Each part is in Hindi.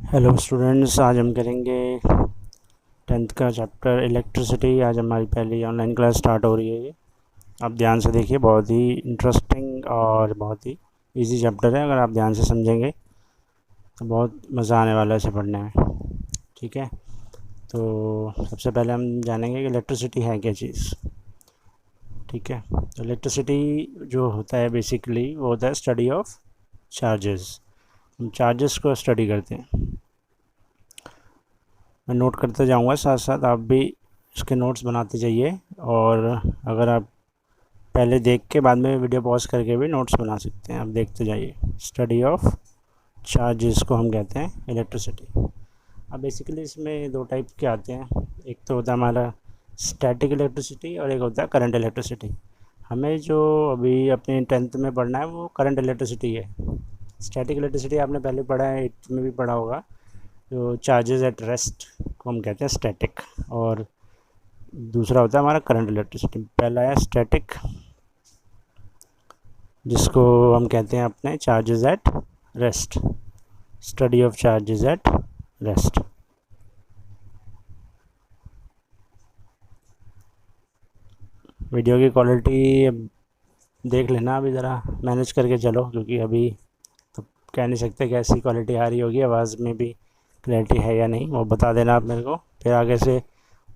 हेलो स्टूडेंट्स, आज हम करेंगे 10th का चैप्टर इलेक्ट्रिसिटी। आज हमारी पहली ऑनलाइन क्लास स्टार्ट हो रही है। ये आप ध्यान से देखिए, बहुत ही इंटरेस्टिंग और बहुत ही इजी चैप्टर है। अगर आप ध्यान से समझेंगे तो बहुत मज़ा आने वाला है इसे पढ़ने में। ठीक है, तो सबसे पहले हम जानेंगे कि इलेक्ट्रिसिटी है क्या चीज़। ठीक है, तो इलेक्ट्रिसिटी जो होता है बेसिकली वो होता है स्टडी ऑफ चार्जेस। हम चार्जेस को स्टडी करते हैं। मैं नोट करते जाऊंगा, साथ साथ आप भी इसके नोट्स बनाते जाइए। और अगर आप पहले देख के बाद में वीडियो पॉज करके भी नोट्स बना सकते हैं। आप देखते जाइए। स्टडी ऑफ चार्जेस को हम कहते हैं इलेक्ट्रिसिटी। अब बेसिकली इसमें दो टाइप के आते हैं। एक तो होता है हमारा स्टैटिक इलेक्ट्रिसिटी और एक होता है करंट इलेक्ट्रिसिटी। हमें जो अभी अपने 10th में पढ़ना है वो करंट इलेक्ट्रिसिटी है। स्टैटिक इलेक्ट्रिसिटी आपने पहले पढ़ा है, 8th में भी पढ़ा होगा। जो चार्जेस एट रेस्ट को हम कहते हैं स्टैटिक, और दूसरा होता है हमारा करंट इलेक्ट्रिसिटी। पहला है स्टैटिक, जिसको हम कहते हैं अपने charges at rest, study of charges at rest. Video की क्वालिटी देख लेना, अभी ज़रा मैनेज करके चलो, क्योंकि अभी तो कह नहीं सकते कैसी क्वालिटी आ रही होगी, आवाज़ में भी क्लैरिटी है या नहीं, वो बता देना आप मेरे को, फिर आगे से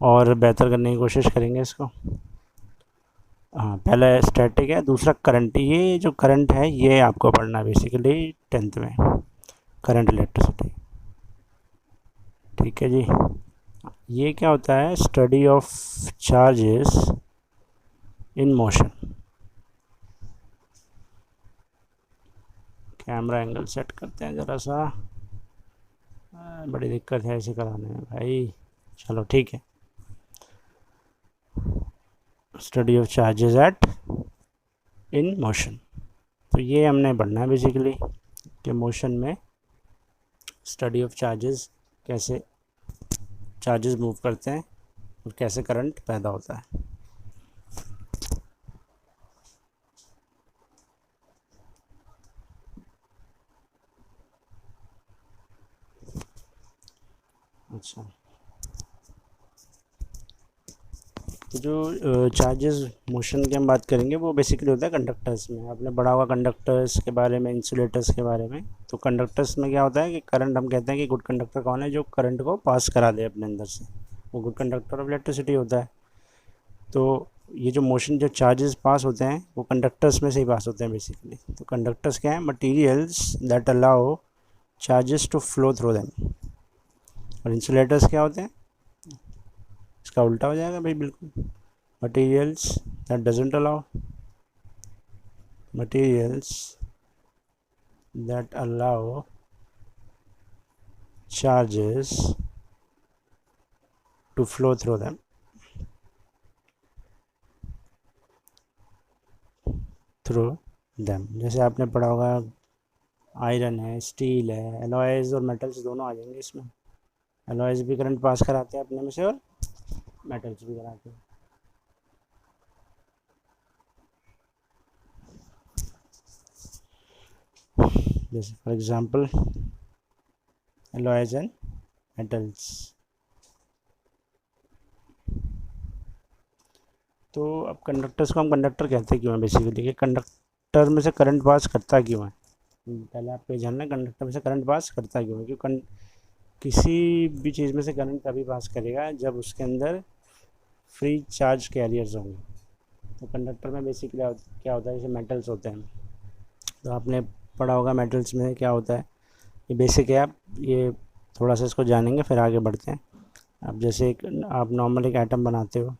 और बेहतर करने की कोशिश करेंगे इसको। हाँ, पहला स्टैटिक है, दूसरा करंट। ये जो करंट है ये आपको पढ़ना है बेसिकली 10th में, करंट इलेक्ट्रिसिटी। ठीक है जी। ये क्या होता है? Study of charges in motion. Camera angle set करते हैं ज़रा सा, बड़ी दिक्कत है इसे कराने में भाई। चलो ठीक है। Study of charges at in motion, तो ये हमने पढ़ना है बेसिकली कि मोशन में स्टडी ऑफ चार्जेस, कैसे चार्जेस मूव करते हैं और कैसे करंट पैदा होता है। अच्छा, तो जो चार्जेस मोशन की हम बात करेंगे वो बेसिकली होता है कंडक्टर्स में। आपने पढ़ा होगा कंडक्टर्स के बारे में, इंसुलेटर्स के बारे में। तो कंडक्टर्स में क्या होता है कि करंट, हम कहते हैं कि गुड कंडक्टर कौन है? जो करंट को पास करा दे अपने अंदर से, वो गुड कंडक्टर ऑफ इलेक्ट्रिसिटी होता है। तो ये जो मोशन, जो चार्जेस पास होते हैं वो कंडक्टर्स में से ही पास होते हैं बेसिकली। तो कंडक्टर्स क्या है? Materials that allow charges to flow through them. और इंसुलेटर्स क्या होते हैं? इसका उल्टा हो जाएगा भाई, बिल्कुल। materials that doesn't allow materials that allow charges to flow through them। जैसे आपने पढ़ा होगा, आयरन है, स्टील है, एलॉयज़ और मेटल्स दोनों आ जाएंगे इसमें। एलॉयज़ भी करंट पास कराते हैं अपने में से और मेटल्स भी कराते हैं। जैसे for example alloys and metals. तो अब कंडक्टर्स को हम कंडक्टर कहते क्यों हैं बेसिकली, कि कंडक्टर में से करंट पास करता क्यों है? पहले आपको ये जानना है कंडक्टर में से करंट पास करता क्यों है। क्योंकि किसी भी चीज़ में से करंट तभी पास करेगा जब उसके अंदर फ्री चार्ज कैरियर्स होंगे। तो कंडक्टर में बेसिकली क्या होता है, जैसे मेटल्स होते हैं, तो आपने पढ़ा होगा मेटल्स में क्या होता है। ये बेसिक है, आप ये थोड़ा सा इसको जानेंगे फिर आगे बढ़ते हैं। अब जैसे आप नॉर्मल एक एटम बनाते हो,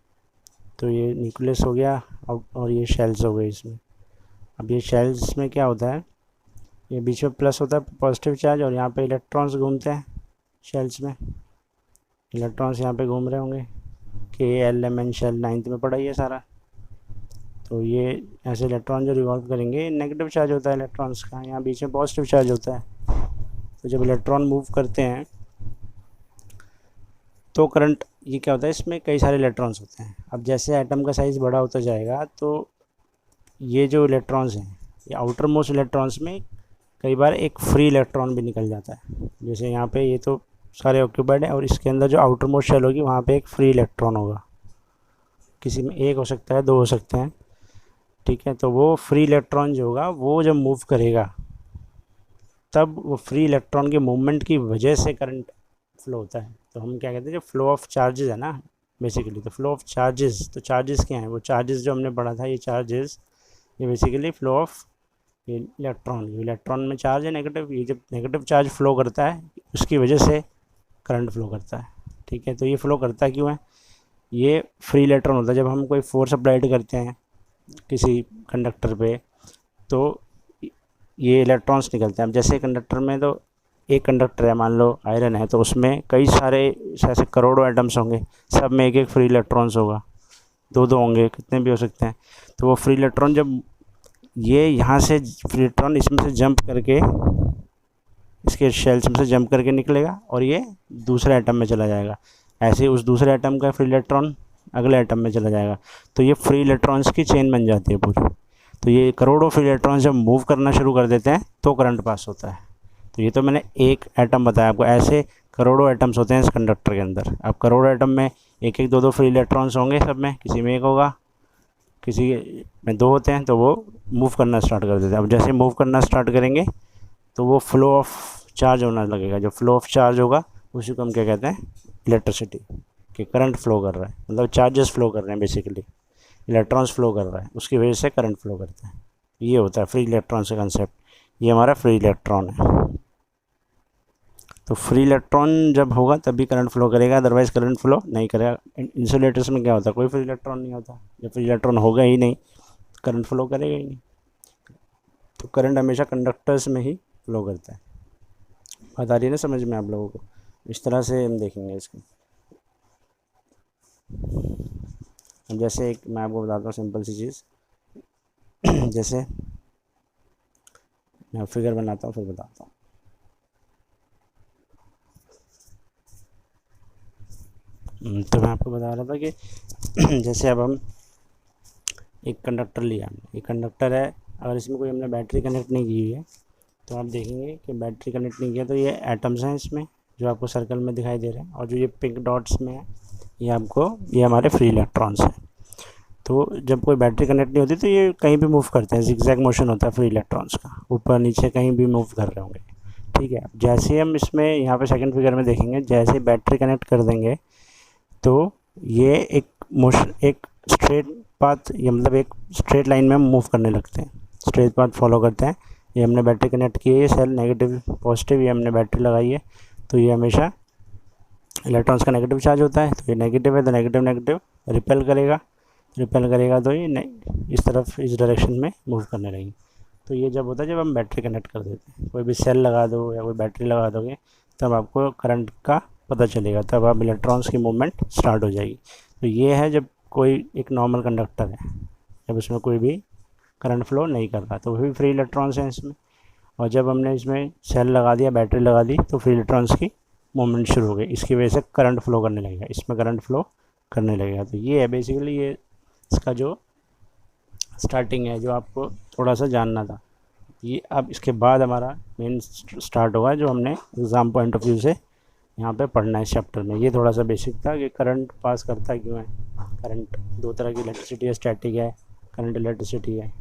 तो ये न्यूक्लियस हो गया और ये शेल्स हो गए इसमें। अब ये शेल्स में क्या होता है, ये बीच में प्लस होता है पॉजिटिव चार्ज, और यहाँ पे इलेक्ट्रॉन्स घूमते हैं शेल्स में। इलेक्ट्रॉन्स यहाँ पे घूम रहे होंगे, KLMN शेल 9th में पढ़ा ही है सारा। तो ये ऐसे इलेक्ट्रॉन जो रिवॉल्व करेंगे, नेगेटिव चार्ज होता है इलेक्ट्रॉन्स का, यहाँ बीच में पॉजिटिव चार्ज होता है। तो जब इलेक्ट्रॉन मूव करते हैं तो करंट, ये क्या होता है, इसमें कई सारे इलेक्ट्रॉन्स होते हैं। अब जैसे एटम का साइज़ बड़ा होता जाएगा तो ये जो इलेक्ट्रॉन्स हैं, ये आउटर मोस्ट इलेक्ट्रॉन्स में कई बार एक फ्री इलेक्ट्रॉन भी निकल जाता है। जैसे यहाँ पे ये तो सारे ऑक्यूपाइड हैं और इसके अंदर जो आउटर मोस्ट शेल होगी वहाँ पे एक फ्री इलेक्ट्रॉन होगा, किसी में एक हो सकता है, दो हो सकते हैं, ठीक है। तो वो फ्री इलेक्ट्रॉन जो होगा वो जब मूव करेगा तब वो फ्री इलेक्ट्रॉन के मूवमेंट की वजह से करंट फ्लो होता है। तो हम क्या कहते हैं, जो फ्लो ऑफ चार्जेस है ना बेसिकली, तो फ्लो ऑफ चार्जेस, तो चार्जेस क्या हैं, वो चार्जेस जो हमने पढ़ा था, ये चार्जेस ये बेसिकली फ्लो ऑफ इलेक्ट्रॉन में चार्ज है नेगेटिव, ये जब नेगेटिव चार्ज फ्लो करता है उसकी वजह से करंट फ्लो करता है, ठीक है। तो ये फ्लो करता क्यों है, ये फ्री इलेक्ट्रॉन होता है। जब हम कोई फोर्स अप्लाइड करते हैं किसी कंडक्टर पे तो ये इलेक्ट्रॉन्स निकलते हैं। अब जैसे कंडक्टर में तो एक कंडक्टर है, मान लो आयरन है, तो उसमें कई सारे ऐसे करोड़ों एटम्स होंगे, सब में एक एक फ्री इलेक्ट्रॉन्स होगा, दो दो होंगे, कितने भी हो सकते हैं। तो वो फ्री इलेक्ट्रॉन जब ये यहाँ से फ्री इलेक्ट्रॉन इसमें से जंप करके, इसके शेल्स में से जंप करके निकलेगा और ये दूसरे एटम में चला जाएगा, ऐसे उस दूसरे एटम का फ्री इलेक्ट्रॉन अगले एटम में चला जाएगा। तो ये फ्री इलेक्ट्रॉन्स की चेन बन जाती है पूरी। तो ये करोड़ों फ्री इलेक्ट्रॉन जब मूव करना शुरू कर देते हैं तो करंट पास होता है। तो ये तो मैंने एक एटम बताया आपको, ऐसे करोड़ों एटम्स होते हैं इस कंडक्टर के अंदर। अब करोड़ों एटम में एक एक दो दो फ्री इलेक्ट्रॉन्स होंगे, सब में किसी में एक होगा, किसी में दो होते हैं, तो वो मूव करना स्टार्ट कर देते हैं। अब जैसे मूव करना स्टार्ट करेंगे तो वो फ्लो ऑफ चार्ज होना लगेगा। जो फ्लो ऑफ चार्ज होगा उसी को हम क्या कहते हैं, इलेक्ट्रिसिटी, कि करंट फ्लो कर रहा है, मतलब चार्जेस फ्लो कर रहे हैं बेसिकली, इलेक्ट्रॉन्स फ्लो कर रहा है, उसकी वजह से करंट फ्लो करता है। ये होता है फ्री इलेक्ट्रॉन से कंसेप्ट। ये हमारा फ्री इलेक्ट्रॉन है। तो फ्री इलेक्ट्रॉन जब होगा तभी करंट फ्लो करेगा, अदरवाइज़ करंट फ्लो नहीं करेगा। इंसुलेटर्स में क्या होता है, कोई फ्री इलेक्ट्रॉन नहीं होता। जब फ्री इलेक्ट्रॉन होगा ही नहीं, करंट फ्लो करेगा ही नहीं। तो करंट हमेशा कंडक्टर्स में ही फ्लो करता है। बात आ रही है ना समझ में आप लोगों को? इस तरह से हम देखेंगे इसको। अब जैसे एक मैं आपको बताता हूँ सिंपल सी चीज़ जैसे मैं फिगर बनाता हूँ फिर बताता हूँ। तो मैं आपको बता रहा था कि जैसे अब हम एक कंडक्टर लिया हमने, एक कंडक्टर है, अगर इसमें कोई हमने बैटरी कनेक्ट नहीं की हुई है तो आप देखेंगे कि बैटरी कनेक्ट नहीं किया तो ये एटम्स हैं इसमें जो आपको सर्कल में दिखाई दे रहे हैं, और जो ये पिंक डॉट्स में है ये आपको, ये हमारे फ्री इलेक्ट्रॉन्स हैं। तो जब कोई बैटरी कनेक्ट नहीं होती तो ये कहीं भी मूव करते हैं, जिगजैग मोशन होता है फ्री इलेक्ट्रॉन्स का, ऊपर नीचे कहीं भी मूव कर रहे होंगे, ठीक है। जैसे हम इसमें यहाँ पे सेकंड फिगर में देखेंगे, जैसे बैटरी कनेक्ट कर देंगे तो ये एक मोशन, एक स्ट्रेट पाथ, ये मतलब एक स्ट्रेट लाइन में मूव करने लगते हैं, स्ट्रेट पाथ फॉलो करते हैं। ये हमने बैटरी कनेक्ट की है, ये सेल नेगेटिव पॉजिटिव, ये हमने बैटरी लगाई है, तो ये हमेशा इलेक्ट्रॉन्स का नेगेटिव चार्ज होता है, तो ये नेगेटिव है तो नेगेटिव नेगेटिव रिपेल करेगा तो ये इस तरफ, इस डायरेक्शन में मूव करने लगेगी। तो ये जब होता है जब हम बैटरी कनेक्ट कर देते हैं, कोई भी सेल लगा दो या कोई बैटरी लगा दोगे तब आपको करंट का पता चलेगा, तब आप इलेक्ट्रॉन्स की मूवमेंट स्टार्ट हो जाएगी। तो ये है जब कोई एक नॉर्मल कंडक्टर है, जब इसमें कोई भी करंट फ्लो नहीं कर रहा तो वो भी फ्री इलेक्ट्रॉन्स हैं इसमें, और जब हमने इसमें सेल लगा दिया, बैटरी लगा दी, तो फ्री इलेक्ट्रॉन्स की मूवमेंट शुरू हो गई, इसकी वजह से करंट फ्लो करने लगेगा, इसमें करंट फ्लो करने लगेगा। तो ये है बेसिकली, ये इसका जो स्टार्टिंग है, जो आपको थोड़ा सा जानना था। ये अब इसके बाद हमारा मेन स्टार्ट होगा, जो हमने एग्ज़ाम पॉइंट ऑफ व्यू से यहाँ पे पढ़ना है इस चैप्टर में। ये थोड़ा सा बेसिक था कि करंट पास करता क्यों है। करंट दो तरह की इलेक्ट्रिसिटी है, स्टैटिक है, करंट इलेक्ट्रिसिटी है,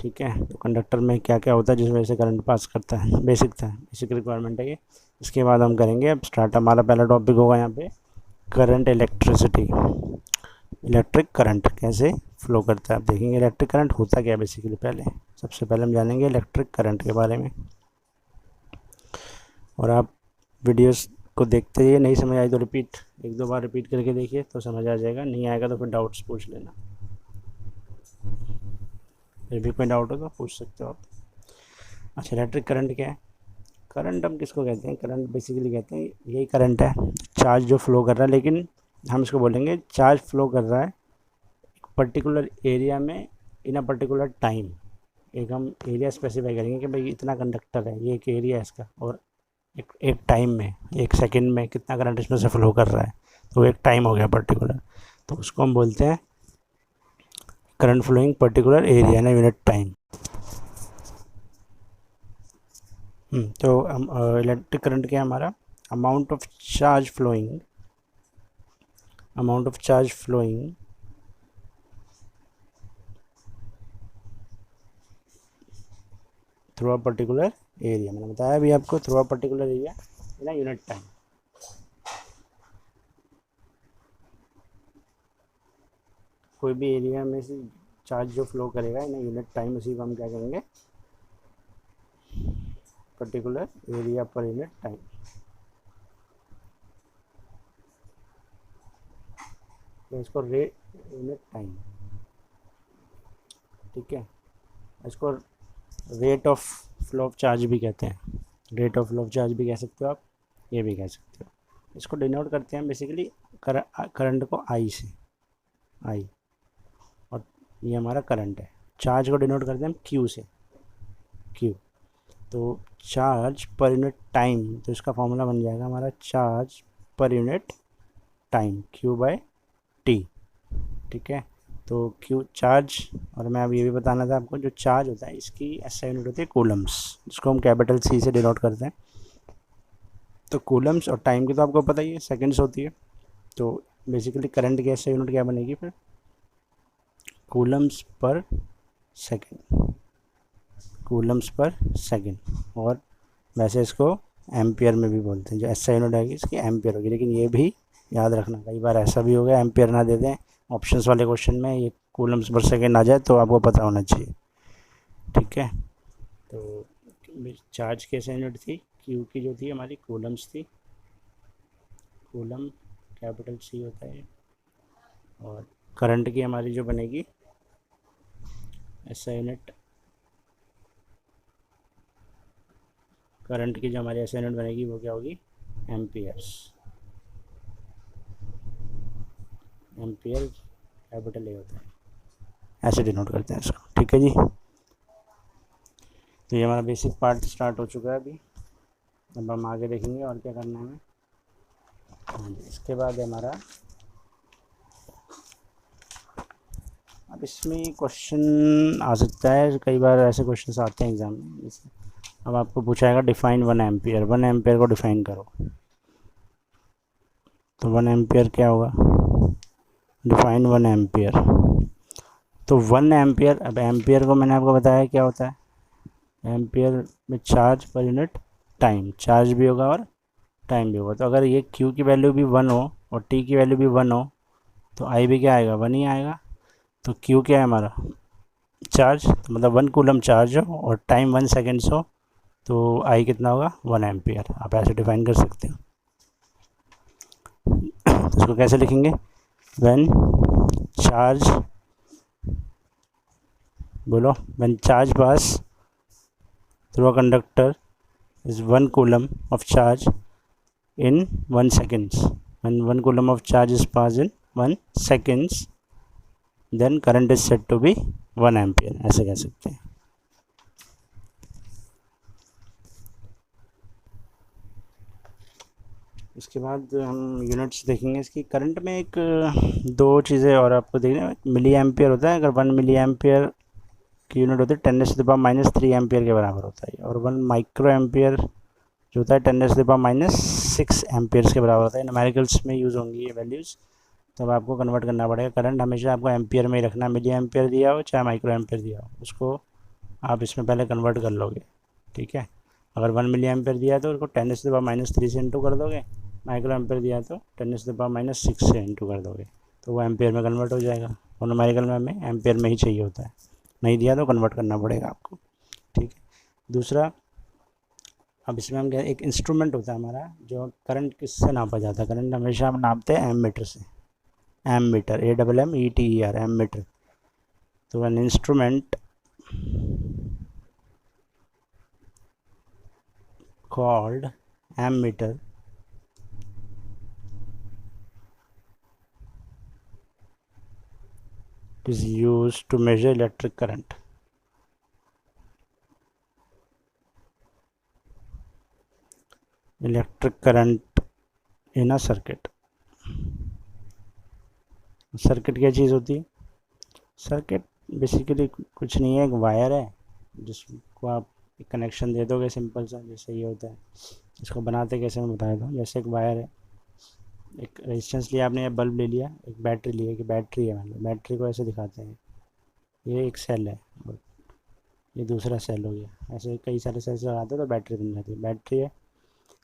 ठीक है। तो कंडक्टर में क्या क्या होता है जिस वजह से करंट पास करता है, बेसिक था, बेसिक रिक्वायरमेंट है ये। इसके बाद हम करेंगे अब स्टार्ट, हमारा पहला टॉपिक होगा यहाँ पे करंट इलेक्ट्रिसिटी, इलेक्ट्रिक करंट कैसे फ्लो करता है। आप देखेंगे इलेक्ट्रिक करंट होता क्या है बेसिकली। पहले सबसे पहले हम जानेंगे इलेक्ट्रिक करंट के बारे में, और आप वीडियोस को देखते रहिए, नहीं समझ आई तो रिपीट, एक दो बार रिपीट करके देखिए तो समझ आ जाएगा, नहीं आएगा तो फिर डाउट्स पूछ लेना, फिर भी कोई डाउट हो तो पूछ सकते हो आप। अच्छा, इलेक्ट्रिक करंट क्या है? करंट हम किसको कहते हैं? करंट बेसिकली कहते हैं यही करंट है, चार्ज जो फ्लो कर रहा है, लेकिन हम इसको बोलेंगे चार्ज फ्लो कर रहा है एक पर्टिकुलर एरिया में इन अ पर्टिकुलर टाइम। एक हम एरिया स्पेसिफाई करेंगे कि भाई इतना कंडक्टर है, ये एक एरिया है इसका, और एक टाइम में, एक सेकंड में कितना करंट इसमें से फ्लो कर रहा है, तो एक टाइम हो गया पर्टिकुलर, तो उसको हम बोलते हैं current flowing particular area in unit time. तो इलेक्ट्रिक करंट क्या है हमारा, amount of charge flowing through a particular area. मैंने बताया अभी आपको, through a particular area in a unit time. कोई भी एरिया में से चार्ज जो फ्लो करेगा इन यूनिट टाइम, उसी को हम क्या कहेंगे, पर्टिकुलर एरिया पर यूनिट टाइम। तो इसको रेट यूनिट टाइम, ठीक है। इसको rate of flow of charge भी कहते हैं, rate of flow of charge भी कह सकते हो आप, ये भी कह सकते हो। इसको डिनोट करते हैं बेसिकली करंट को आई से, आई, और ये हमारा करंट है। चार्ज को डिनोट करते हैं हम क्यू से, क्यू। तो चार्ज पर यूनिट टाइम, तो इसका फॉर्मूला बन जाएगा हमारा charge per unit time, Q by T, ठीक है। तो क्यू चार्ज, और मैं अब ये भी बताना था आपको, जो चार्ज होता है इसकी एसआई यूनिट होती है कूलम्स, जिसको हम कैपिटल सी से डिनोट करते हैं। तो कूलम्स, और टाइम की तो आपको पता ही है सेकंड्स होती है। तो बेसिकली करंट की एसआई यूनिट क्या बनेगी फिर, कूलम्स पर सेकेंड, कूलम्स पर सेकेंड। और वैसे इसको एम्पियर में भी बोलते हैं, जो एसआई यूनिट आएगी इसकी एम्पियर होगी। लेकिन ये भी याद रखना, कई बार ऐसा भी हो गया एम्पियर ना दे दें ऑप्शंस वाले क्वेश्चन में, ये कूलम्स पर सेकेंड आ जाए, तो आपको पता होना चाहिए, ठीक है। तो चार्ज की एसआई यूनिट थी, क्यू की जो थी हमारी कूलम्स थी, कूलम कैपिटल सी होता है। और करंट की हमारी जो बनेगी एसआई यूनिट, करंट की जो हमारी एसआई यूनिट बनेगी वो क्या होगी, एम्पियर्स, एम्पियर कैपिटल ए होता है, ऐसे डिनोट करते हैं इसको, ठीक है जी। तो ये हमारा बेसिक पार्ट स्टार्ट हो चुका है अभी। अब हम आगे देखेंगे और क्या करना है हमें। हाँ जी, इसके बाद हमारा, अब इसमें क्वेश्चन आ सकता है, कई बार ऐसे क्वेश्चन आते हैं एग्जाम में। जैसे अब आपको पूछाएगा डिफाइन 1 एम्पियर, 1 एम्पियर को डिफाइन करो। तो 1 एम्पियर क्या होगा, डिफाइन 1 एम्पियर। तो 1 एम्पियर, अब एम्पियर को मैंने आपको बताया क्या होता है, एम्पियर में charge per unit time, charge भी होगा और टाइम भी होगा। तो अगर ये Q की वैल्यू भी 1 हो और T की वैल्यू भी 1 हो, तो I भी क्या आएगा, 1 ही आएगा। तो Q क्या है हमारा, चार्ज, तो मतलब 1 कूलम चार्ज हो और टाइम 1 सेकेंड्स हो, तो I कितना होगा, 1 एम्पियर। आप ऐसे डिफाइन कर सकते हो। तो इसको कैसे लिखेंगे, व्हेन चार्ज, बोलो, when charge pass through a conductor is 1 coulomb of charge in 1 seconds. When 1 coulomb of charge is passed in 1 seconds, then current is said to be 1 ampere, ऐसे कह सकते हैं। इसके बाद हम यूनिट्स देखेंगे इसकी। करंट में एक दो चीज़ें और आपको देखना, मिली एम्पियर होता है, अगर 1 मिली एम्पियर की यूनिट होती है 10⁻³ एम्पियर के बराबर होता है। और 1 माइक्रो एम्पियर जो होता है 10⁻⁶ एम्पियर्स के बराबर होता है। न्यूमेरिकल्स में यूज़ होंगी ये वैल्यूज़, तब आपको कन्वर्ट करना पड़ेगा। करंट हमेशा आपको एम्पियर में ही रखना, मिली एम्पियर दिया हो चाहे माइक्रो एम्पियर दिया हो, उसको आप इसमें पहले कन्वर्ट कर लोगे, ठीक है। अगर 1 मिली एम्पियर दिया है तो उसको 10⁻³ से इंटू कर दोगे, माइक्रो एम्पियर दिया है तो 10⁻⁶ से इंटू कर दोगे, तो वो एम्पियर में कन्वर्ट हो जाएगा। और न्यूमेरिकल में हमें एम्पियर में ही चाहिए होता है, नहीं दिया तो कन्वर्ट करना पड़ेगा आपको, ठीक है। दूसरा, अब इसमें हम क्या, एक इंस्ट्रूमेंट होता है हमारा जो करंट किससे नापा जाता है, करंट हमेशा हम नापते हैं एम मीटर से, ammeter, AMMETER, ammeter. तो an instrument called ammeter is used to measure electric current. Electric current in a circuit. Circuit क्या चीज़ होती है, सर्किट बेसिकली कुछ नहीं है, एक वायर है जिसको आप एक कनेक्शन दे दोगे सिंपल सा, जैसे ये होता है। इसको बनाते कैसे मैं बता देता हूँ। जैसे एक वायर है, एक रेजिस्टेंस लिया आपने, या बल्ब ले लिया, एक बैटरी ली है कि बैटरी है, मतलब बैटरी को ऐसे दिखाते हैं। ये एक सेल है और ये दूसरा सेल हो गया। ऐसे कई सारे सेल्स लगाते हैं तो बैटरी बन जाती है। बैटरी है,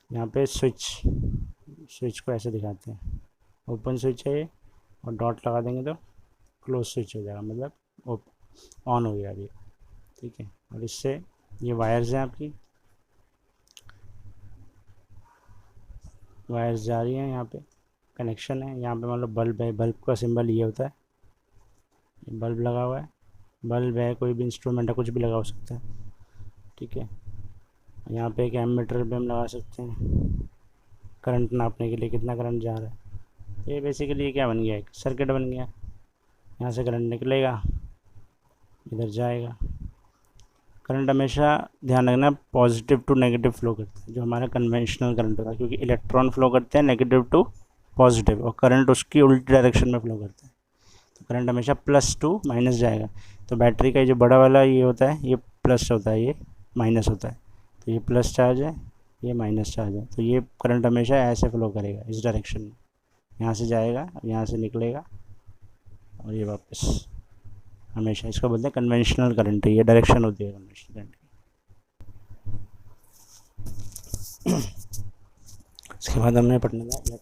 यहाँ पे स्विच को ऐसे दिखाते हैं, ओपन स्विच है ये, और डॉट लगा देंगे तो क्लोज स्विच हो जाएगा, मतलब ऑन हो गया अभी। ठीक है, और इससे ये वायर्स हैं आपकी, वायर्स जा रही हैं, यहाँ पे कनेक्शन है। यहाँ पे मतलब बल्ब है, बल्ब का सिंबल ये होता है, ये बल्ब लगा हुआ है। बल्ब है, कोई भी इंस्ट्रूमेंट है, कुछ भी लगा हो सकता है। ठीक है, यहाँ पे एक एमीटर भी हम लगा सकते हैं करंट नापने के लिए, कितना करंट जा रहा है। ये बेसिकली क्या बन गया, एक सर्किट बन गया। यहाँ से करंट निकलेगा, इधर जाएगा। करंट हमेशा ध्यान रखना पॉजिटिव टू नेगेटिव फ्लो करता है, जो हमारा कन्वेंशनल करंट होता है, क्योंकि इलेक्ट्रॉन फ्लो करते हैं नेगेटिव टू पॉजिटिव, और करंट उसकी उल्टी डायरेक्शन में फ्लो करता है। तो करंट हमेशा प्लस टू माइनस जाएगा। तो बैटरी का जो बड़ा वाला ये होता है, ये प्लस होता है, ये माइनस होता है। तो ये प्लस चार्ज है, ये माइनस चार्ज है, तो ये करंट हमेशा ऐसे फ्लो करेगा, इस डायरेक्शन में। यहाँ से जाएगा, यहाँ से निकलेगा, और ये वापस हमेशा। इसको बोलते हैं कन्वेंशनल करंट, ये डायरेक्शन होती है कन्वेंशनल करंट की। इसके बाद हमने पढ़ना था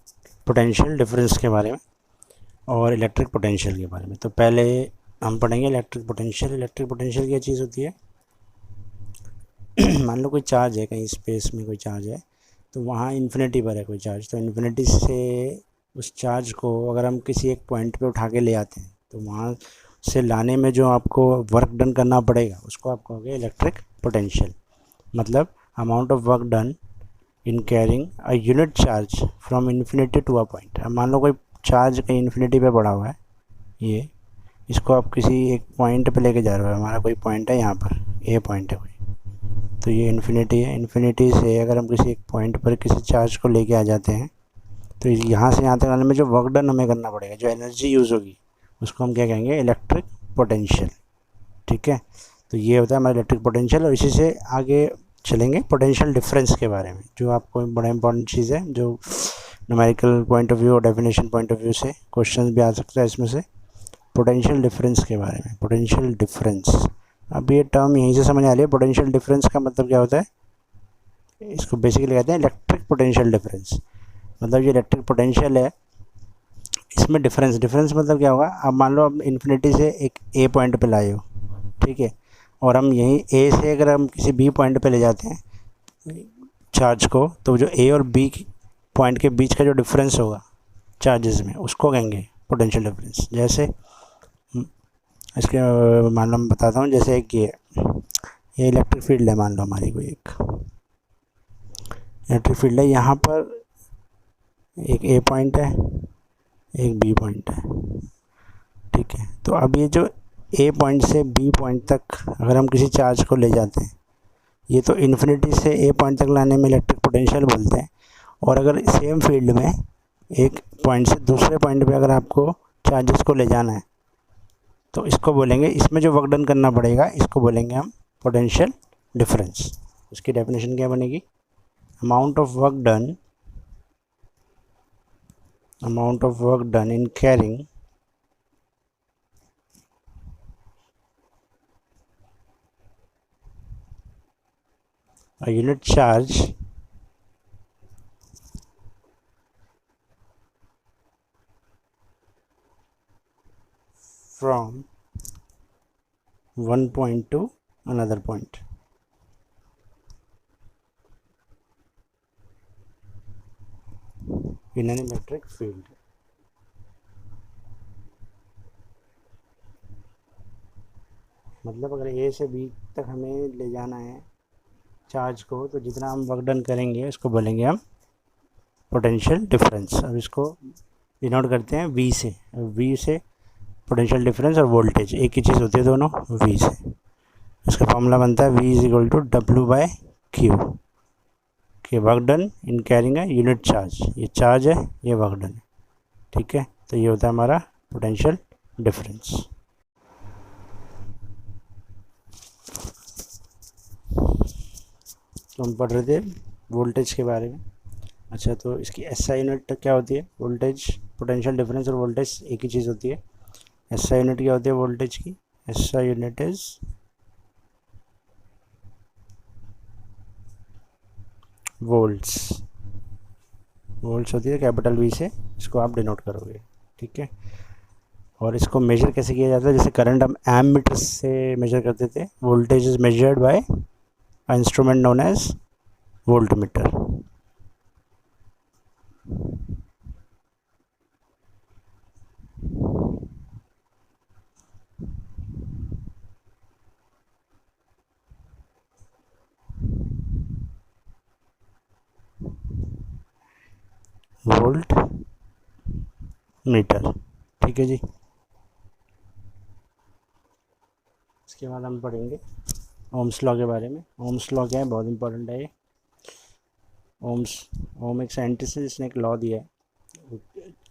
पोटेंशियल डिफरेंस के बारे में और इलेक्ट्रिक पोटेंशियल के बारे में। तो पहले हम पढ़ेंगे इलेक्ट्रिक पोटेंशियल। इलेक्ट्रिक पोटेंशियल क्या चीज़ होती है? मान लो कोई चार्ज है, कहीं स्पेस में कोई चार्ज है, तो वहाँ इन्फिनिटी पर है कोई चार्ज। तो इन्फिनिटी से उस चार्ज को अगर हम किसी एक पॉइंट पे उठा के ले आते हैं, तो वहाँ से लाने में जो आपको वर्क डन करना पड़ेगा, उसको आप कहोगे इलेक्ट्रिक पोटेंशियल। मतलब amount of work done in carrying a unit charge from infinity to a point. अब मान लो कोई चार्ज कहीं इन्फिनिटी पे पड़ा हुआ है, ये इसको आप किसी एक पॉइंट पे लेके जा रहे हो। हमारा कोई पॉइंट है यहाँ पर, ए पॉइंट है कोई, तो ये इन्फिनिटी है। इन्फिनिटी से अगर हम किसी एक पॉइंट पर किसी चार्ज को लेके आ जाते हैं, तो यहाँ से यहाँ तक आने में जो वर्क डन हमें करना पड़ेगा, जो एनर्जी यूज़ होगी, उसको हम क्या कहेंगे? Electric potential. ठीक है, तो ये होता है हमारा इलेक्ट्रिक पोटेंशियल। और इसी से आगे चलेंगे पोटेंशियल डिफरेंस के बारे में, जो आपको बड़ा इंपॉर्टेंट चीज़ है, जो न्यूमेरिकल पॉइंट ऑफ व्यू और डेफिनेशन पॉइंट ऑफ व्यू से क्वेश्चन भी आ सकता है इसमें से। पोटेंशियल डिफरेंस के बारे में, पोटेंशियल डिफरेंस। अब ये टर्म यहीं से समझ आ रही है। पोटेंशियल डिफरेंस का मतलब क्या होता है? इसको बेसिकली कहते हैं इलेक्ट्रिक पोटेंशियल डिफरेंस। मतलब ये इलेक्ट्रिक पोटेंशियल है, इसमें डिफरेंस मतलब क्या होगा? अब मान लो आप इन्फिनिटी से एक ए पॉइंट पे लाए हो, ठीक है, और हम यहीं ए से अगर हम किसी बी पॉइंट पे ले जाते हैं चार्ज को, तो जो ए और बी पॉइंट के बीच का जो डिफरेंस होगा चार्जेस में, उसको कहेंगे पोटेंशियल डिफरेंस। जैसे इसके मान लो मैं बताता हूँ, जैसे एक ये इलेक्ट्रिक फील्ड है, मान लो हमारी कोई एक इलेक्ट्रिक फील्ड है। यहाँ पर एक ए पॉइंट है, एक बी पॉइंट है, ठीक है। तो अब ये जो ए पॉइंट से बी पॉइंट तक अगर हम किसी चार्ज को ले जाते हैं, ये तो इन्फिनिटी से ए पॉइंट तक लाने में इलेक्ट्रिक पोटेंशियल बोलते हैं। और अगर सेम फील्ड में एक पॉइंट से दूसरे पॉइंट पे अगर आपको चार्जेस को ले जाना है, तो इसको बोलेंगे, इसमें जो वर्क डन करना पड़ेगा, इसको बोलेंगे हम पोटेंशियल डिफरेंस। उसकी डेफिनेशन क्या बनेगी? Amount of work done in carrying a unit charge from one point to another point. In an electric field. मतलब अगर ए से बी तक हमें ले जाना है चार्ज को, तो जितना हम वर्क डन करेंगे उसको बोलेंगे हम पोटेंशियल डिफरेंस। अब इसको डिनोट करते हैं वी से। वी से पोटेंशियल डिफरेंस और वोल्टेज एक ही चीज़ होती है दोनों, वी से। इसका फॉर्मूला बनता है we is equal to W/Q के वर्क डन इन कैरिंग है यूनिट चार्ज। ये चार्ज है, ये वर्क डन है, ठीक है। तो ये होता है हमारा पोटेंशियल डिफरेंस। तो हम पढ़ रहे थे वोल्टेज के बारे में। अच्छा, तो इसकी एसआई यूनिट क्या होती है? वोल्टेज, पोटेंशियल डिफरेंस और वोल्टेज एक ही चीज़ होती है। एसआई यूनिट क्या होती है वोल्टेज की? SI unit is volts. Volts होती है कैपिटल वी से, इसको आप डिनोट करोगे, ठीक है। और इसको मेजर कैसे किया जाता है? जैसे करंट हम एमीटर से मेजर करते थे, voltage is measured by instrument known as voltmeter. Voltmeter, ठीक है जी। इसके बाद हम पढ़ेंगे ओम्स लॉ के बारे में। ओम्स लॉ क्या है? बहुत इंपॉर्टेंट है ये। ओम एक साइंटिस्ट है जिसने एक लॉ दिया है,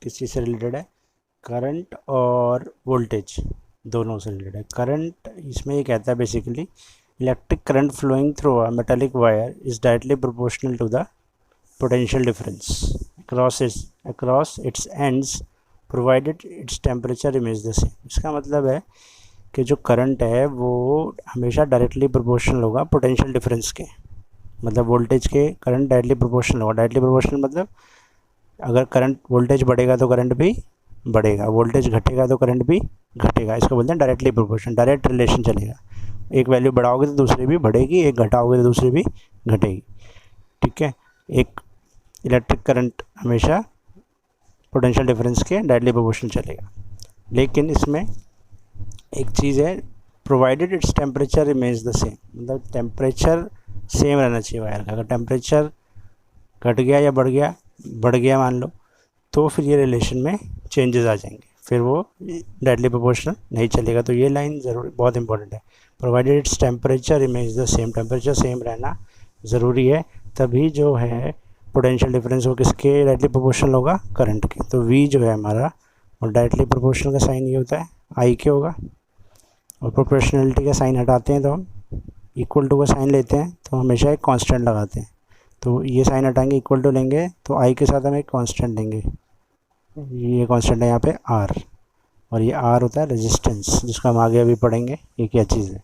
किस चीज़ से रिलेटेड है? करंट और वोल्टेज दोनों से रिलेटेड है। करंट, इसमें ये कहता है basically electric current flowing through a metallic wire is directly proportional to the potential difference across its ends provided its temperature remains the same। इसका मतलब है कि जो करंट है वो हमेशा डायरेक्टली प्रोपोर्शनल होगा पोटेंशियल डिफरेंस के, मतलब वोल्टेज के करंट डायरेक्टली प्रोपोर्शनल होगा। डायरेक्टली प्रोपोर्शनल मतलब अगर करंट वोल्टेज बढ़ेगा तो करंट भी बढ़ेगा, वोल्टेज घटेगा तो करंट भी घटेगा। इसको बोलते हैं डायरेक्टली प्रोपोर्शनल, डायरेक्ट रिलेशन चलेगा। एक वैल्यू बढ़ाओगे तो दूसरी भी बढ़ेगी, एक घटाओगे तो दूसरी भी घटेगी, ठीक है। एक इलेक्ट्रिक करंट हमेशा पोटेंशियल डिफरेंस के डायरेक्टली प्रोपोर्शनल चलेगा। लेकिन इसमें एक चीज़ है, provided its temperature remains the same, मतलब टेम्परेचर सेम रहना चाहिए वायर का। अगर टेम्परेचर घट गया या बढ़ गया मान लो, तो फिर ये रिलेशन में चेंजेस आ जाएंगे, फिर वो डायरेक्टली प्रोपोर्शनल नहीं चलेगा। तो ये लाइन ज़रूरी, बहुत इंपॉर्टेंट है। Provided its temperature remains the same, temperature same रहना ज़रूरी है, तभी जो है पोटेंशियल डिफरेंस वो किसके डायरेक्टली प्रोपोर्शनल होगा? करंट के। तो वी जो है हमारा, और डायरेक्टली प्रोपोर्शनल का साइन ये होता है आई के होगा, और प्रोपोर्शनलिटी का साइन हटाते हैं तो हम इक्वल टू का साइन लेते हैं, तो हमेशा एक कांस्टेंट लगाते हैं। तो ये साइन हटाएंगे, इक्वल टू लेंगे, तो आई के साथ हम एक कांस्टेंट लेंगे, ये कांस्टेंट है यहाँ पे आर, और ये आर होता है रेजिस्टेंस, जिसको हम आगे अभी पढ़ेंगे ये क्या चीज़ है।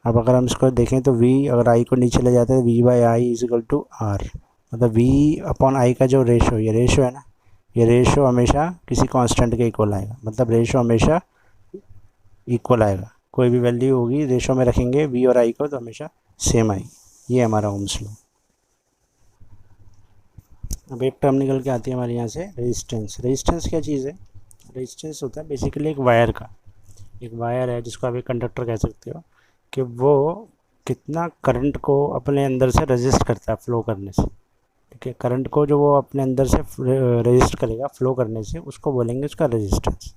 अब अगर हम इसको देखें तो वी अगर आई को नीचे ले जाते हैं, V by I is equal to R, मतलब वी अपॉन आई का जो रेशो, ये रेशो है ना, ये रेशो हमेशा किसी कांस्टेंट के इक्वल आएगा, मतलब रेशो हमेशा इक्वल आएगा। कोई भी वैल्यू होगी रेशो में रखेंगे वी और आई को तो हमेशा सेम आएगी। ये हमारा ओम्स लॉ। अब एक टर्म निकल के आती है हमारे यहाँ से, रेजिस्टेंस। रेजिस्टेंस क्या चीज़ है? रेजिस्टेंस होता है बेसिकली एक वायर का, एक वायर है जिसको आप एक कंडक्टर कह सकते हो, कि वो कितना करंट को अपने अंदर से रेजिस्ट करता है फ्लो करने से, ठीक है। करंट को जो वो अपने अंदर से रेजिस्ट करेगा फ्लो करने से, उसको बोलेंगे उसका रेजिस्टेंस।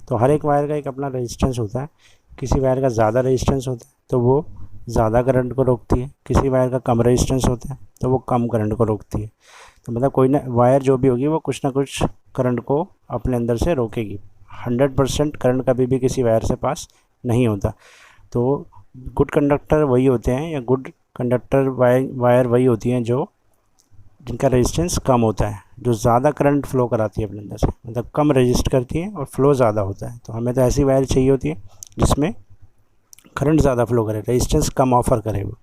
तो हर एक वायर का एक अपना रेजिस्टेंस होता है। किसी वायर का ज़्यादा रेजिस्टेंस होता है तो वो ज़्यादा करंट को रोकती है, किसी वायर का कम रेजिस्टेंस होता है तो वो कम करंट को रोकती है। तो मतलब कोई ना वायर जो भी होगी वो कुछ ना कुछ करंट को अपने अंदर से रोकेगी। 100% करंट कभी भी किसी वायर से पास नहीं होता। तो गुड कंडक्टर वही होते हैं, या गुड कंडक्टर वायर वही होती हैं जो जिनका रेजिस्टेंस कम होता है, जो ज़्यादा करंट फ्लो कराती है अपने अंदर से, मतलब कम रेजिस्ट करती है और फ्लो ज़्यादा होता है। तो हमें तो ऐसी वायर चाहिए होती है जिसमें करंट ज़्यादा फ्लो करे, रेजिस्टेंस कम ऑफर करे वो,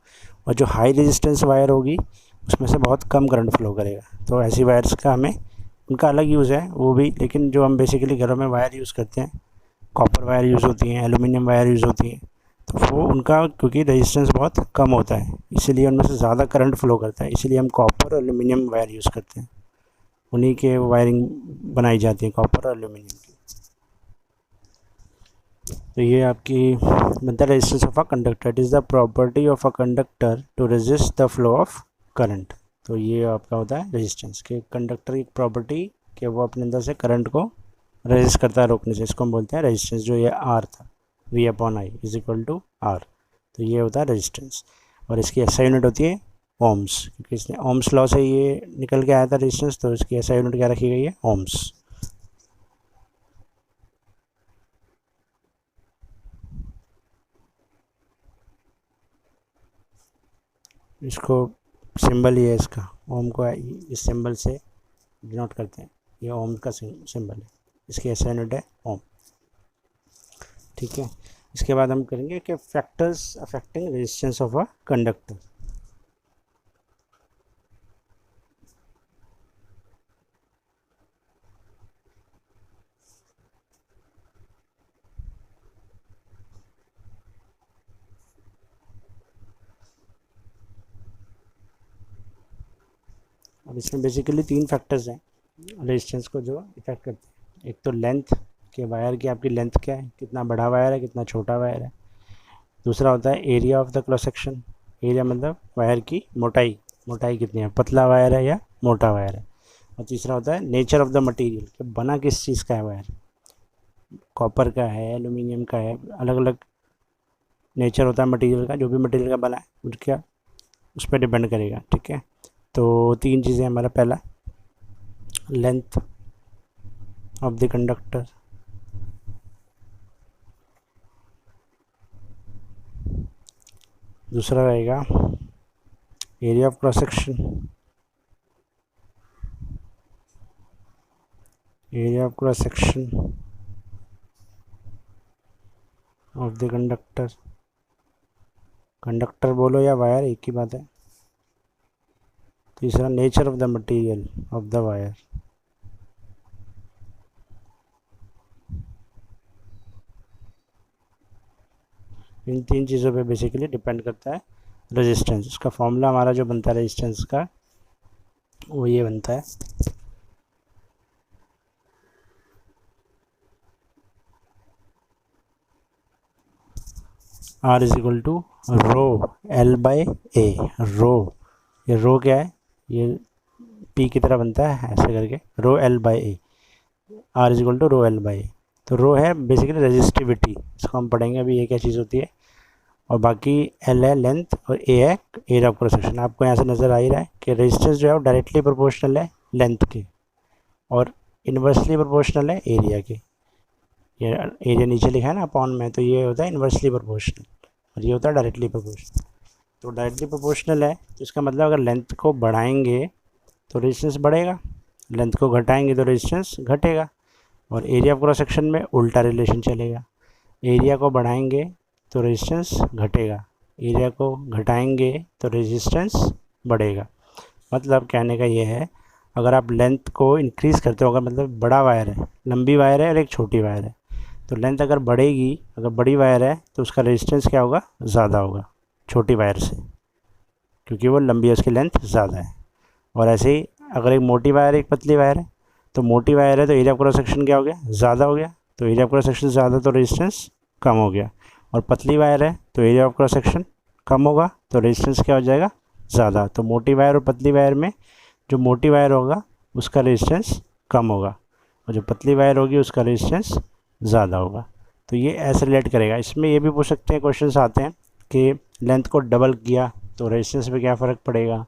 और जो हाई रेजिस्टेंस वायर होगी उसमें से बहुत कम करंट फ्लो करेगा। तो ऐसी वायर्स का हमें, उनका अलग यूज़ है वो भी, लेकिन जो हम बेसिकली घरों में वायर यूज़ करते हैं, कॉपर वायर यूज़ होती हैं, एलुमिनियम वायर यूज़ होती हैं, तो वो उनका क्योंकि रेजिस्टेंस बहुत कम होता है इसीलिए उनमें से ज़्यादा करंट फ्लो करता है, इसीलिए हम कॉपर और एलुमिनियम वायर यूज़ करते हैं। उन्हीं के वायरिंग बनाई जाती है, कॉपर और एलुमिनियम की। तो ये आपकी बनता है resistance of a conductor. It is the property of a conductor to resist the flow of current. तो ये आपका होता है रेजिस्टेंस के कंडक्टर की प्रॉपर्टी, कि वो अपने अंदर से करंट को रेजिस्ट करता है रोकने से, इसको हम बोलते हैं रेजिस्टेंस। जो ये आर था, V upon I is equal to R, तो ये होता है रेजिस्टेंस। और इसकी एसआई यूनिट होती है ओम्स, क्योंकि इसने ओम्स लॉ से ये निकल के आया था रेजिस्टेंस, तो इसकी एसआई यूनिट क्या रखी गई है? ओम्स। इसको सिंबल ही है इसका, ओम को इस सिंबल से डिनोट करते हैं, ये ओम का सिंबल है, इसकी एसआई यूनिट है ओम। ठीक है, इसके बाद हम करेंगे कि factors affecting resistance of a conductor. अब इसमें बेसिकली 3 फैक्टर्स हैं रेजिस्टेंस को जो इफेक्ट करते हैं। एक तो लेंथ के वायर की, आपकी लेंथ क्या है, कितना बड़ा वायर है, कितना छोटा वायर है। दूसरा होता है area of the cross section, area मतलब वायर की मोटाई, मोटाई कितनी है, पतला वायर है या मोटा वायर है। और तीसरा होता है नेचर ऑफ द मटेरियल, कि बना किस चीज़ का है वायर, कॉपर का है, एल्यूमिनियम का है, अलग अलग नेचर होता है मटेरियल का, जो भी मटेरियल का बना है उसका उस पर डिपेंड करेगा। ठीक है, तो 3 चीज़ें, हमारा पहला लेंथ ऑफ द कंडक्टर, दूसरा रहेगा area of cross section, area of cross section of the conductor, conductor बोलो या वायर एक ही बात है। तीसरा nature of the material of the wire, इन 3 चीज़ों पे बेसिकली डिपेंड करता है रेजिस्टेंस। इसका फॉर्मूला हमारा जो बनता है रेजिस्टेंस का, वो ये बनता है, R is equal to rho L by A. Rho, ये रो क्या है, ये P की तरह बनता है ऐसे करके, rho L by A, R is equal to rho L by A. तो रो है बेसिकली रेजिस्टिविटी, इसको हम पढ़ेंगे अभी ये क्या चीज़ होती है। और बाकी L है लेंथ और A है एरिया ऑफ क्रॉस सेक्शन। आपको यहाँ से नज़र आ ही रहा है कि रेजिस्टेंस जो है वो डायरेक्टली प्रोपोर्शनल है लेंथ के और इन्वर्सली प्रोपोर्शनल है एरिया के। ये एरिया नीचे लिखा है ना अपॉन में, तो ये होता है इन्वर्सली प्रोपोर्शनल और ये होता है डायरेक्टली प्रोपोर्शनल। तो डायरेक्टली प्रोपोर्शनल है तो इसका मतलब अगर लेंथ को बढ़ाएंगे तो रेजिस्टेंस बढ़ेगा, लेंथ को घटाएंगे तो रेजिस्टेंस घटेगा। और एरिया ऑफ क्रॉस सेक्शन में उल्टा रिलेशन चलेगा, एरिया को बढ़ाएंगे तो रेजिस्टेंस घटेगा, एरिया को घटाएंगे तो रेजिस्टेंस बढ़ेगा। मतलब कहने का ये है, अगर आप लेंथ को इंक्रीज़ करते हो, अगर मतलब बड़ा वायर है, लंबी वायर है और एक छोटी वायर है, तो लेंथ अगर बढ़ेगी, अगर बड़ी वायर है तो उसका रेजिस्टेंस क्या होगा, ज़्यादा होगा छोटी वायर से, क्योंकि वो लंबी है, उसकी लेंथ ज़्यादा है। और ऐसे ही अगर एक मोटी वायर है, एक पतली वायर है, तो मोटी वायर है तो एरिया ऑफ क्रॉस सेक्शन क्या हो गया, ज़्यादा हो गया, तो एरिया ऑफ क्रॉस सेक्शन ज़्यादा तो रेजिस्टेंस कम हो गया। और पतली वायर है तो एरिया ऑफ क्रॉस सेक्शन कम होगा तो रेजिस्टेंस क्या हो जाएगा, ज़्यादा। तो मोटी वायर और पतली वायर में जो मोटी वायर होगा उसका रेजिस्टेंस कम होगा और जो पतली वायर होगी उसका रेजिस्टेंस ज़्यादा होगा। तो ये ऐसे रिलेट करेगा। इसमें ये भी पूछ सकते हैं, क्वेश्चंस आते हैं कि लेंथ को डबल किया तो रेजिस्टेंस पे क्या फ़र्क पड़ेगा,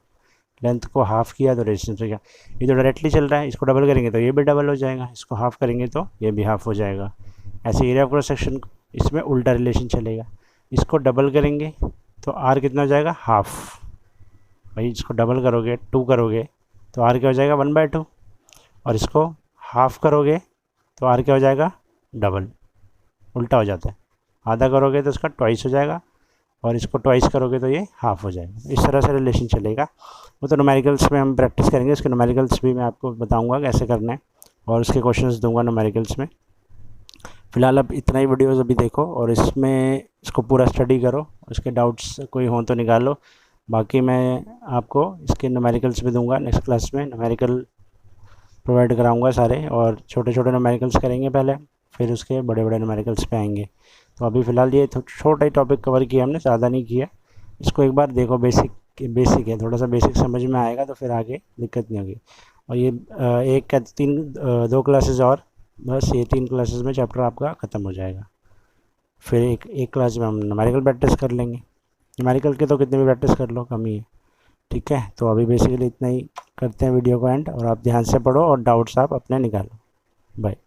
लेंथ को हाफ़ किया तो रेजिस्टेंस पे क्या। ये तो डायरेक्टली चल रहा है, इसको डबल करेंगे तो ये भी डबल हो जाएगा, इसको हाफ़ करेंगे तो ये भी हाफ़ हो जाएगा। ऐसे एरिया ऑफ क्रॉस सेक्शन इसमें उल्टा रिलेशन चलेगा, इसको डबल करेंगे तो आर कितना हो जाएगा, हाफ़। भाई इसको डबल करोगे 2 करोगे तो आर क्या हो जाएगा 1/2, और इसको हाफ़ करोगे तो आर क्या हो जाएगा, डबल। उल्टा हो जाता है, आधा करोगे तो इसका ट्वाइस हो जाएगा और इसको ट्वाइस करोगे तो ये हाफ़ हो जाएगा। इस तरह से रिलेशन चलेगा। वो तो न्यूमेरिकल्स में हम प्रैक्टिस करेंगे, इसके न्यूमेरिकल्स भी मैं आपको बताऊंगा कैसे करना है और उसके क्वेश्चंस दूंगा न्यूमेरिकल्स में। फ़िलहाल अब इतना ही वीडियोस अभी देखो और इसमें इसको पूरा स्टडी करो, उसके डाउट्स कोई हो तो निकालो। बाकी मैं आपको इसके न्यूमेरिकल्स भी दूंगा नेक्स्ट क्लास में, न्यूमेरिकल प्रोवाइड कराऊंगा सारे, और छोटे छोटे न्यूमेरिकल्स करेंगे पहले, फिर उसके बड़े बड़े न्यूमेरिकल्स पे आएंगे। तो अभी फ़िलहाल ये छोटा ही टॉपिक कवर किया हमने, ज़्यादा नहीं किया। इसको एक बार देखो, बेसिक है, थोड़ा सा बेसिक समझ में आएगा तो फिर आगे दिक्कत नहीं होगी। और ये एक 2 क्लासेस और, बस ये 3 क्लासेस में चैप्टर आपका ख़त्म हो जाएगा। फिर एक क्लास में हम न्यूमेरिकल प्रैक्टिस कर लेंगे। न्यूमेरिकल के तो कितने भी प्रैक्टिस कर लो कम ही है। ठीक है, तो अभी बेसिकली इतना ही करते हैं वीडियो को एंड, और आप ध्यान से पढ़ो और डाउट्स आप अपने निकालो। बाय।